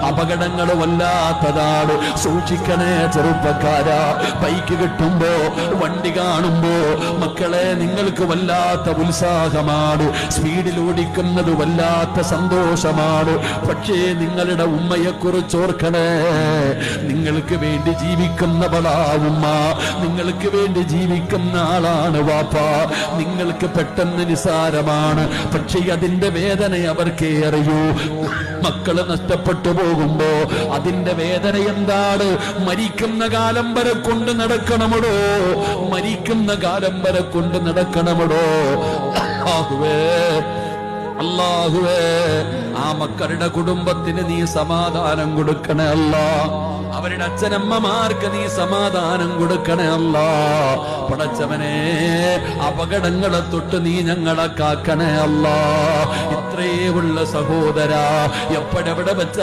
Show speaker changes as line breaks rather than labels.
അപകടങ്ങൾ വല്ലാത്തതാണ്. സൂക്ഷിക്കണേ ചെറുപ്പക്കാരാ. ബൈക്ക് കിട്ടുമ്പോ, വണ്ടി കാണുമ്പോ മക്കളെ നിങ്ങൾക്ക് വല്ലാത്ത ഉത്സാഹമാണ്, സ്പീഡിൽ ഓടിക്കുന്നത് വല്ലാത്ത സന്തോഷമാണ്. പക്ഷേ നിങ്ങളുടെ ഉമ്മയെക്കുറിച്ച് ഓർക്കണേ. നിങ്ങൾക്ക് വേണ്ടി ജീവിക്കുന്നവളാ ഉമ്മ, നിങ്ങൾക്ക് വേണ്ടി ജീവിക്കുന്ന ആളാണ് വാപ്പ. നിങ്ങൾക്ക് പെട്ടെന്ന് നിസാരമാണ്, പക്ഷേ അതിന്റെ വേദന അവർക്ക് അറിയൂ. മക്കള് നഷ്ടപ്പെട്ടു പോകുമ്പോ അതിന്റെ വേദന എന്താണ്? മരിക്കുന്ന കാലം വരെ കൊണ്ട് നടക്കണമടോ, മരിക്കുന്ന കാലം വരെ കൊണ്ട് നടക്കണമടോ. അല്ലാഹുവേ, ആ മക്കളുടെ കുടുംബത്തിന് നീ സമാധാനം കൊടുക്കണേ അല്ലാ. അവരുടെ അച്ഛനമ്മമാർക്ക് നീ സമാധാനം കൊടുക്കണേ അല്ലാ. പടച്ചവനെ, അപകടങ്ങളെ തൊട്ട് നീ ഞങ്ങളെ കാക്കണേ അല്ലാ. ഇത്രയേ ഉള്ള സഹോദരാ. എപ്പോഴെവിടെ വെച്ച